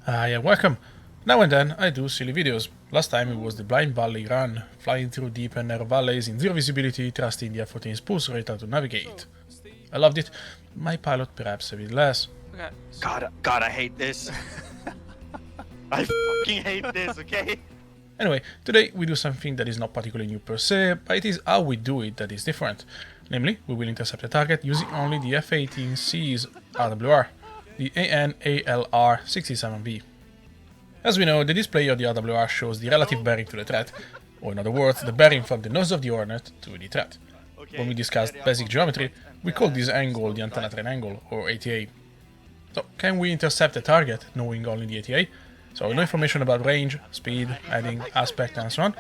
Hi and welcome. Now and then I do silly videos. Last time it was the blind valley run, flying through deep and narrow valleys in zero visibility, trusting the F-14's pulse radar to navigate. I loved it. My pilot perhaps a bit less. Okay. God, I hate this. I fucking hate this, okay? Anyway, today we do something that is not particularly new per se, but it is how we do it that is different. Namely, we will intercept a target using only the F-18C's RWR, the ANALR-67V. As we know, the display of the RWR shows the relative bearing to the threat, or in other words, the bearing from the nose of the Hornet to the threat. When we discussed basic geometry, we call this angle the antenna train angle, or ATA. So, can we intercept a target knowing only the ATA? So, no information about range, speed, heading, aspect, and so on?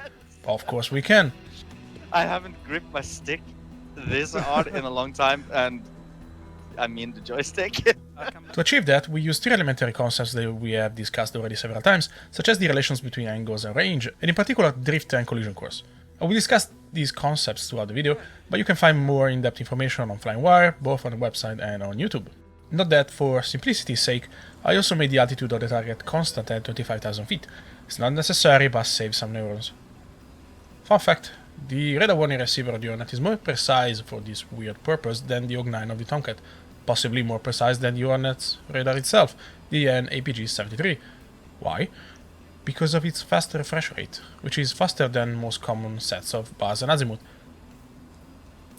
Of course we can. I haven't gripped my stick this hard in a long time, and I mean the joystick. To achieve that, we use three elementary concepts that we have discussed already several times, such as the relations between angles and range, and in particular drift and collision course. I will discuss these concepts throughout the video, but you can find more in-depth information on Flying Wire, both on the website and on YouTube. Note that, for simplicity's sake, I also made the altitude of the target constant at 25,000 feet. It's not necessary, but saves some neurons. Fun fact, the radar warning receiver of the Hornet is more precise for this weird purpose than the OG9 of the Tomcat, possibly more precise than the Hornet's radar itself, the APG-73. Why? Because of its fast refresh rate, which is faster than most common sets of bars and azimuth.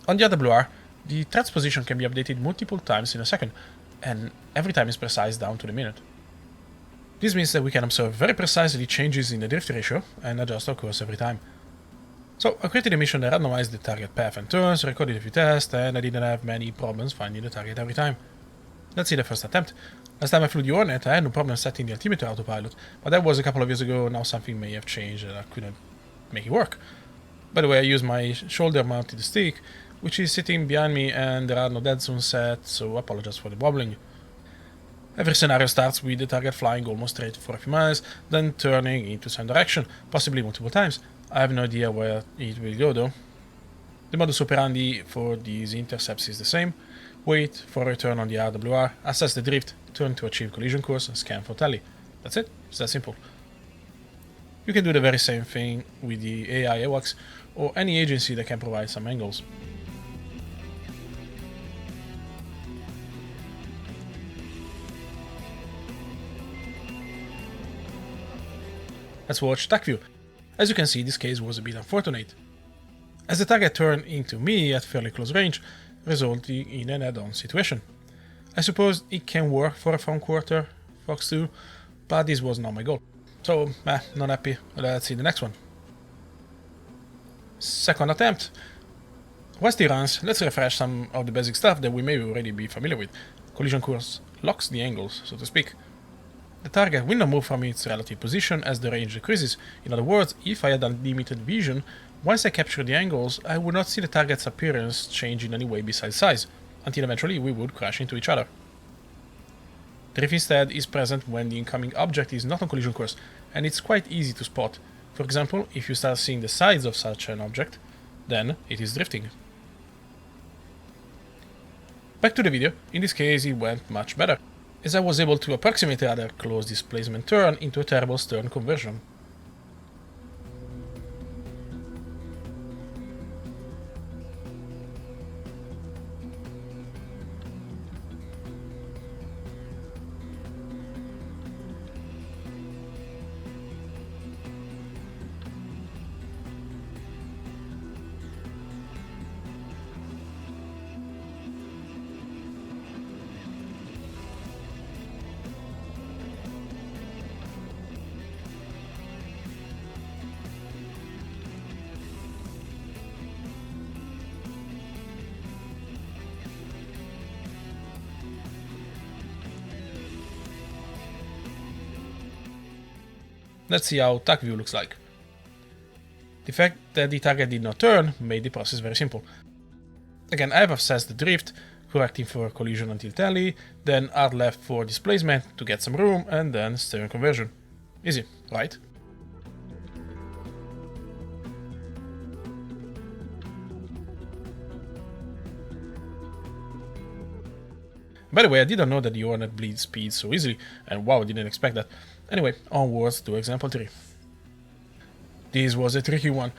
On the RWR, the threat's position can be updated multiple times in a second, and every time is precise down to the minute. This means that we can observe very precisely changes in the drift ratio and adjust our course every time. So, I created a mission that randomized the target path and turns, recorded a few tests, and I didn't have many problems finding the target every time. Let's see the first attempt. Last time I flew the Hornet, I had no problem setting the altimeter autopilot, but that was a couple of years ago. Now something may have changed and I couldn't make it work. By the way, I used my shoulder-mounted stick, which is sitting behind me, and there are no dead zones set, so I apologize for the wobbling. Every scenario starts with the target flying almost straight for a few miles, then turning into some direction, possibly multiple times. I have no idea where it will go though. The modus operandi for these intercepts is the same. Wait for a return on the RWR, assess the drift, turn to achieve collision course, and scan for tally. That's it, it's that simple. You can do the very same thing with the AI AWACS or any agency that can provide some angles. Let's watch TACview. As you can see, this case was a bit unfortunate, as the target turned into me at fairly close range, resulting in an head-on situation. I suppose it can work for a front quarter Fox 2, but this was not my goal. So, not happy. Let's see the next one. Second attempt. Whilst it runs, let's refresh some of the basic stuff that we may already be familiar with. Collision course locks the angles, so to speak. The target will not move from its relative position as the range decreases. In other words, if I had unlimited vision, once I capture the angles, I would not see the target's appearance change in any way besides size, until eventually we would crash into each other. Drift instead is present when the incoming object is not on collision course, and it's quite easy to spot. For example, if you start seeing the sides of such an object, then it is drifting. Back to the video. In this case it went much better, as I was able to approximate a rather close displacement turn into a terrible stern conversion. Let's see how TACview looks like. The fact that the target did not turn made the process very simple. Again, I have assessed the drift, correcting for collision until tally, then hard left for displacement to get some room, and then stern conversion. Easy, right? By the way, I didn't know that the Hornet bleeds speed so easily, and wow, I didn't expect that. Anyway, onwards to example 3. This was a tricky one.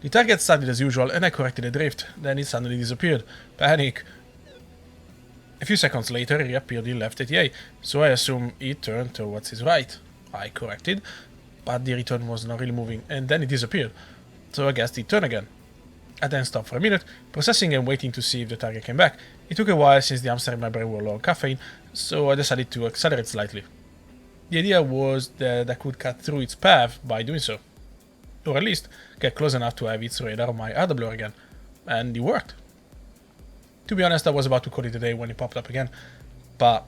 The target started as usual and I corrected the drift, then it suddenly disappeared. Panic. A few seconds later it reappeared in left ATA, so I assume it turned towards his right. I corrected, but the return was not really moving, and then it disappeared, so I guessed it turned again. I then stopped for a minute, processing and waiting to see if the target came back. It took a while since the hamster in my brain were low on caffeine, so I decided to accelerate slightly. The idea was that I could cut through its path by doing so, or at least get close enough to have its radar on my RWR again, and it worked. To be honest, I was about to call it a day when it popped up again, but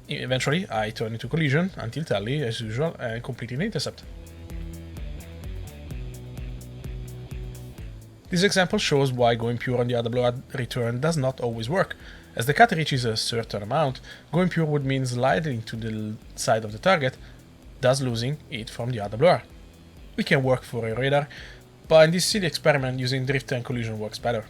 eventually I turned into collision until tally as usual and completed the intercept. This example shows why going pure on the RWR return does not always work. As the cut reaches a certain amount, going pure would mean sliding to the side of the target, thus losing it from the RWR. We can work for a radar, but in this silly experiment using drift and collision works better.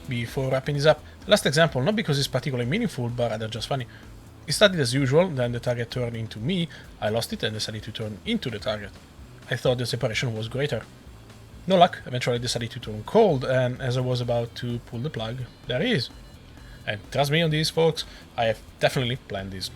Before wrapping this up, last example, not because it's particularly meaningful, but rather just funny. It started as usual, then the target turned into me, I lost it and decided to turn into the target. I thought the separation was greater. No luck, eventually I decided to turn cold, and as I was about to pull the plug, there he is. And trust me on this, folks, I have definitely planned this.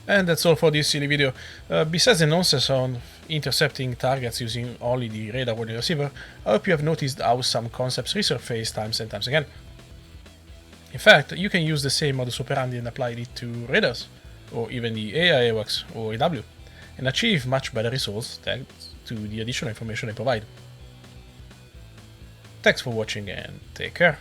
And that's all for this silly video. Besides the nonsense on intercepting targets using only the radar-only receiver, I hope you have noticed how some concepts resurface times and times again. In fact, you can use the same modus operandi and apply it to radars, or even the AI AWACS or AW, and achieve much better results thanks to the additional information I provide. Thanks for watching and take care.